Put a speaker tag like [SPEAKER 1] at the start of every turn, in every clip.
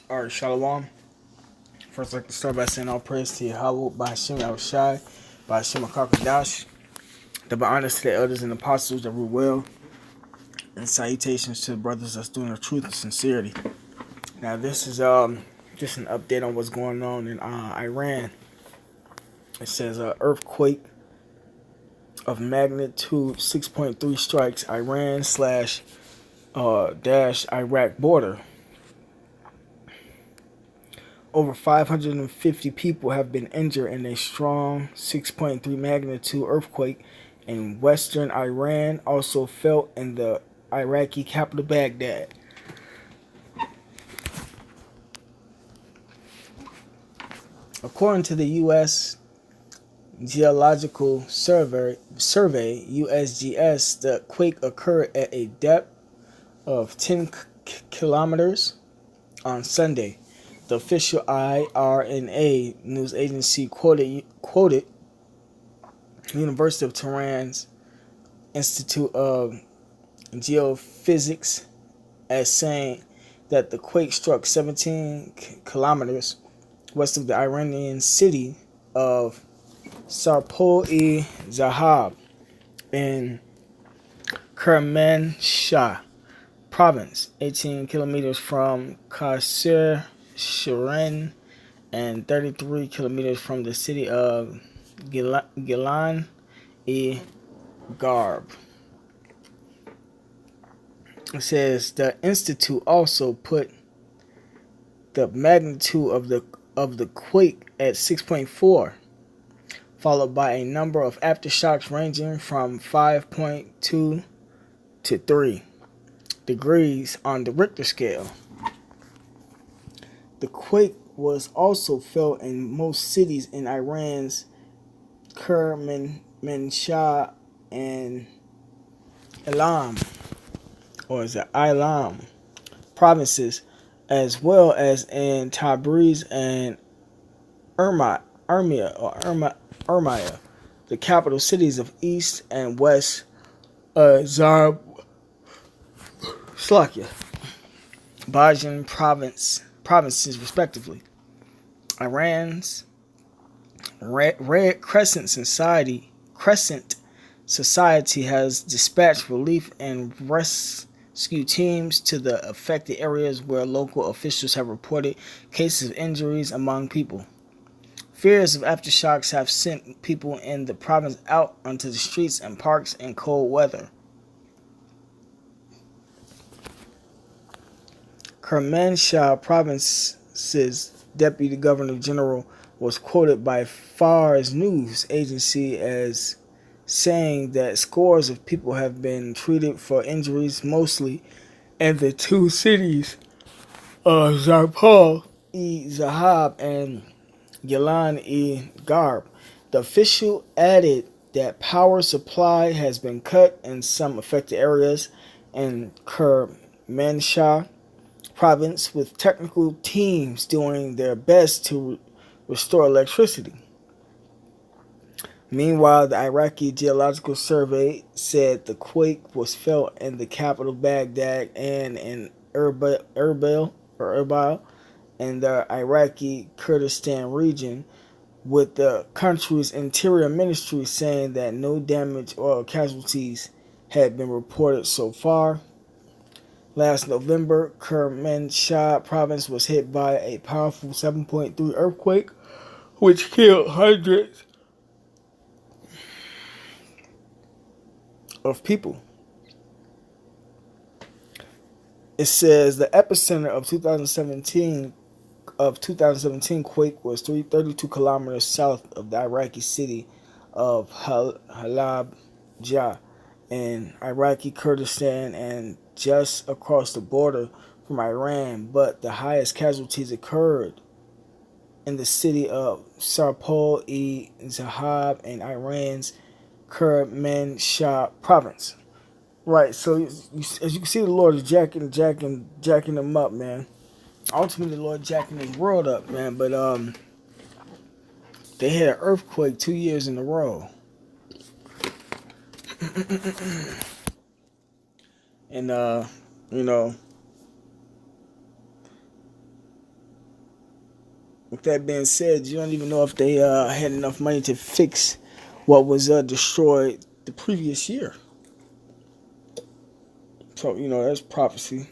[SPEAKER 1] Alright, Shalom. First, I'd like to start by saying all praise to Yahweh, by Hashem Yahushai, by Hashem HaKadosh, to be honest to the elders and apostles that rule well, and salutations to the brothers that's doing the truth and sincerity. Now, this is just an update on what's going on in Iran. It says earthquake of magnitude 6.3 strikes Iran slash dash Iraq border. Over 550 people have been injured in a strong 6.3 magnitude earthquake in western Iran, also felt in the Iraqi capital Baghdad. According to the U.S. Geological Survey (USGS), the quake occurred at a depth of 10 kilometers on Sunday. The official IRNA news agency quoted University of Tehran's Institute of Geophysics as saying that the quake struck 17 kilometers west of the Iranian city of Sarpol-e-Zahab in Kermanshah province, 18 kilometers from Qasr Shirin and 33 kilometers from the city of Gilan-e-Garb. It says the institute also put the magnitude of the quake at 6.4, followed by a number of aftershocks ranging from 5.2 to 3 degrees on the Richter scale. The quake was also felt in most cities in Iran's Kermanshah and Ilam provinces, as well as in Tabriz and Urmia, the capital cities of East and West Bajan provinces, respectively. Iran's Red Crescent Society has dispatched relief and rescue teams to the affected areas where local officials have reported cases of injuries among people. Fears of aftershocks have sent people in the province out onto the streets and parks in cold weather. Kermanshah Province's Deputy Governor General was quoted by Fars News Agency as saying that scores of people have been treated for injuries, mostly in the two cities of Zarpol-e-Zahab and Gilan-e-Garb. The official added that power supply has been cut in some affected areas in Kermanshah province, with technical teams doing their best to restore electricity. Meanwhile, the Iraqi Geological Survey said the quake was felt in the capital Baghdad and in Erbil in the Iraqi Kurdistan region, with the country's interior ministry saying that no damage or casualties had been reported so far. Last November, Kermanshah province was hit by a powerful 7.3 earthquake, which killed hundreds of people. It says the epicenter of 2017 quake was 32 kilometers south of the Iraqi city of Halabja in Iraqi Kurdistan and just across the border from Iran, but the highest casualties occurred in the city of Sarpol-e-Zahab in Iran's Kermanshah province. Right, so as you can see, the Lord is jacking them up, man. Ultimately, the Lord jacking his world up, man. But they had an earthquake 2 years in a row. And you know, with that being said, you don't even know if they had enough money to fix what was destroyed the previous year. So, that's prophecy.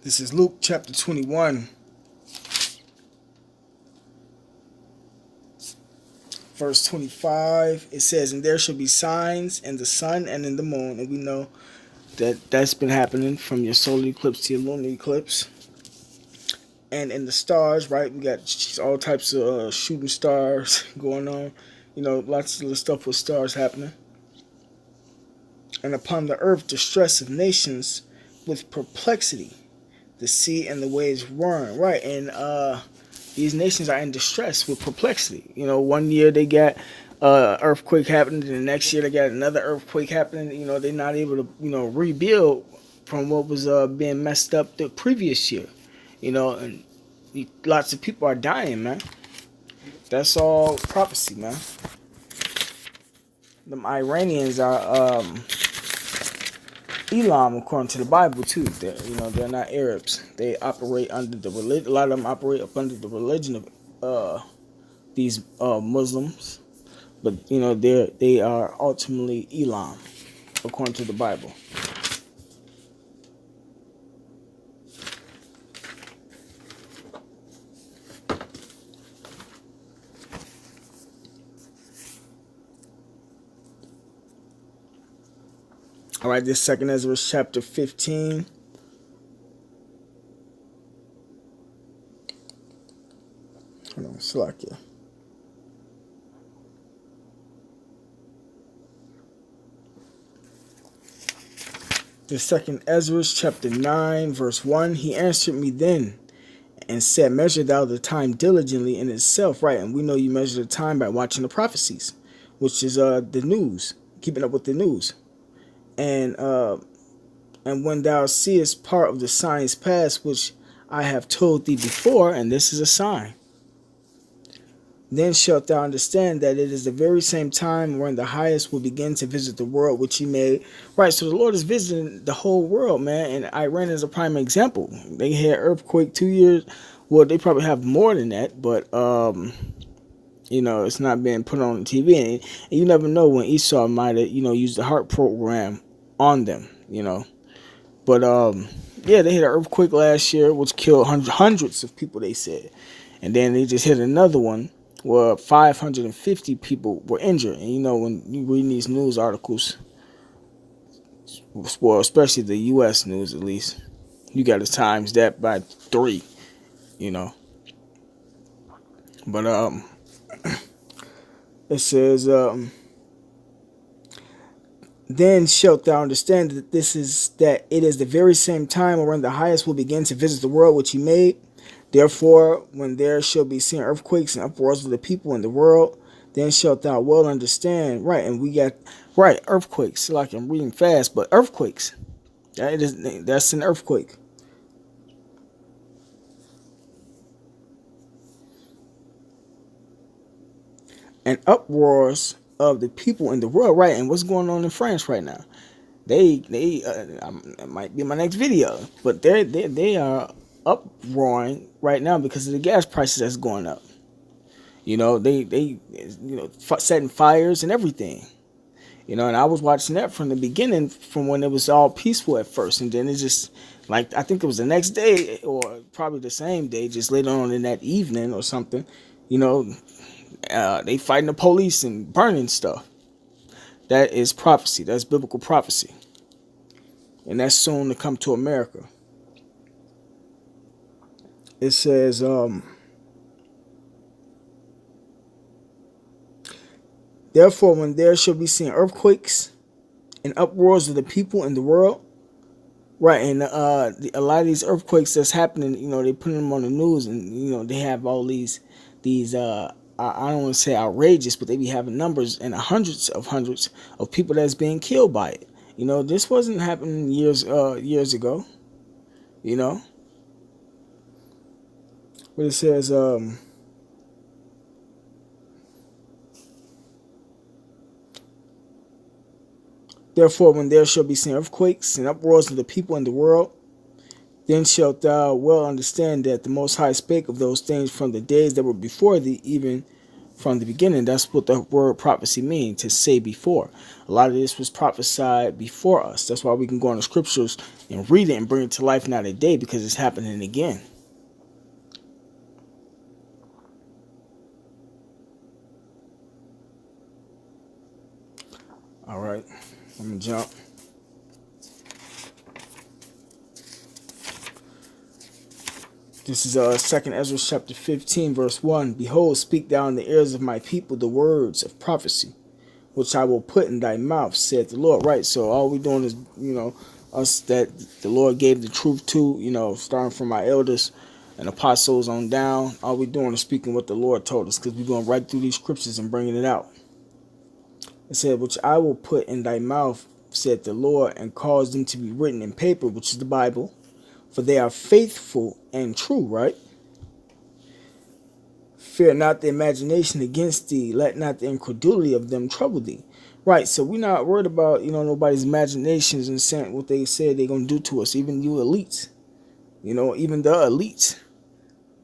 [SPEAKER 1] This is Luke chapter 21, verse 25. It says, "And there shall be signs in the sun and in the moon." And we know that that's been happening from your solar eclipse to your lunar eclipse. And in the stars, right, we got all types of shooting stars going on. Lots of the stuff with stars happening. "And upon the earth distress of nations with perplexity. The sea and the waves roaring," right? And these nations are in distress with perplexity. One year they got earthquake happening, and the next year they got another earthquake happening. They're not able to rebuild from what was being messed up the previous year. And lots of people are dying, man. That's all prophecy, man. Them Iranians are Elam, according to the Bible, too. They're not Arabs. They operate under the religion. A lot of them operate up under the religion of these Muslims, but they are ultimately Elam, according to the Bible. All right, this second Ezra chapter 15. Hold on, Salakia. The second Ezra chapter 9, verse 1. "He answered me then and said, Measure thou the time diligently in itself." Right, and we know you measure the time by watching the prophecies, which is the news, keeping up with the news. And when thou seest part of the signs past, which I have told thee before, and this is a sign, then shalt thou understand that it is the very same time when the highest will begin to visit the world which he made. Right, so the Lord is visiting the whole world, man, and Iran is a prime example. They had earthquake 2 years. Well, they probably have more than that, but it's not being put on TV, and you never know when Esau might have used the heart program on them, But yeah, they had an earthquake last year, which killed hundreds of people, they said. And then they just hit another one where 550 people were injured. And when you read these news articles, well, especially the U.S. news, at least, you got to times that by 3, But it says, "Then shalt thou understand that it is the very same time wherein the highest will begin to visit the world which he made. Therefore, when there shall be seen earthquakes and uproars of the people in the world, then shalt thou well understand." Right, and we got earthquakes. Like I'm reading fast, but earthquakes. That's an earthquake. "And uproars of the people in the world." Right, and what's going on in France right now? They it might be my next video, but they are uproaring right now because of the gas prices that's going up. They setting fires and everything. And I was watching that from the beginning, from when it was all peaceful at first, and then it just, like, I think it was the next day or probably the same day, just later on in that evening or something. They fighting the police and burning stuff. That is prophecy. That's biblical prophecy. And that's soon to come to America. It says, "Therefore, when there shall be seen earthquakes and uproars of the people in the world Right, and a lot of these earthquakes that's happening, they put them on the news, and they have all these I don't want to say outrageous, but they be having numbers and hundreds of people that's being killed by it. This wasn't happening years ago. You know, but it says therefore, when there shall be seen earthquakes and uproars of the people in the world, then shalt thou well understand that the Most High spake of those things from the days that were before thee, even from the beginning. That's what the word prophecy means, to say before. A lot of this was prophesied before us. That's why we can go in the scriptures and read it and bring it to life now today, because it's happening again. All right, I'm going to jump. This is 2nd Ezra chapter 15, verse 1. Behold, speak thou in the ears of my people the words of prophecy, which I will put in thy mouth, said the Lord. Right, so all we're doing is, us that the Lord gave the truth to, starting from our elders and apostles on down. All we're doing is speaking what the Lord told us, because we're going right through these scriptures and bringing it out. It said, which I will put in thy mouth, said the Lord, and cause them to be written in paper, which is the Bible, for they are faithful and true, right? Fear not the imagination against thee, let not the incredulity of them trouble thee. Right, so we're not worried about, nobody's imaginations and saying what they said they're going to do to us, even you elites. Even the elites.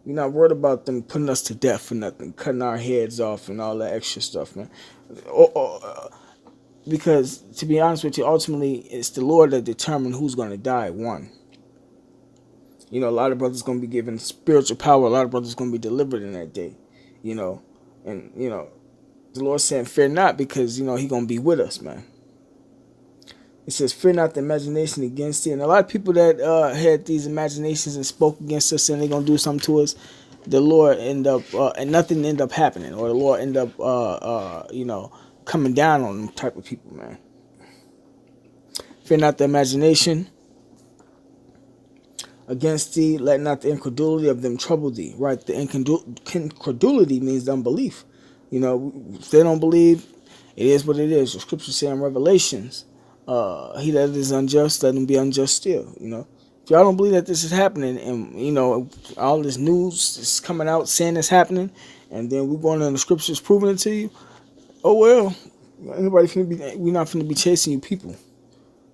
[SPEAKER 1] We're not worried about them putting us to death for nothing, cutting our heads off and all that extra stuff, man. Because, to be honest with you, ultimately, it's the Lord that determines who's going to die, one. A lot of brothers going to be given spiritual power. A lot of brothers going to be delivered in that day, And, the Lord said, fear not, because, He going to be with us, man. It says, fear not the imagination against thee. And a lot of people that had these imaginations and spoke against us and they're going to do something to us, the Lord end up, and nothing end up happening. Or the Lord end up, coming down on them type of people, man. Fear not the imagination against thee, let not the incredulity of them trouble thee. Right, the incredulity means unbelief. If they don't believe, it is what it is. The scriptures say in Revelations, he that is unjust, let him be unjust still. If y'all don't believe that this is happening, and all this news is coming out saying it's happening, and then we're going in the scriptures proving it to you, oh well, we're not finna be chasing you people,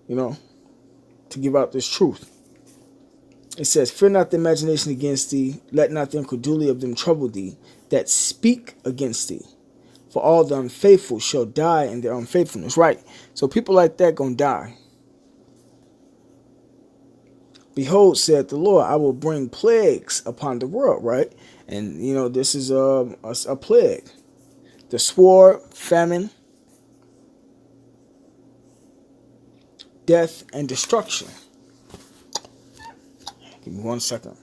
[SPEAKER 1] to give out this truth. It says, fear not the imagination against thee, let not the incredulity of them trouble thee, that speak against thee. For all the unfaithful shall die in their unfaithfulness. Right. So people like that gonna die. Behold, said the Lord, I will bring plagues upon the world. Right. And, this is a plague. The sword, famine, death, and destruction. Give me 1 second.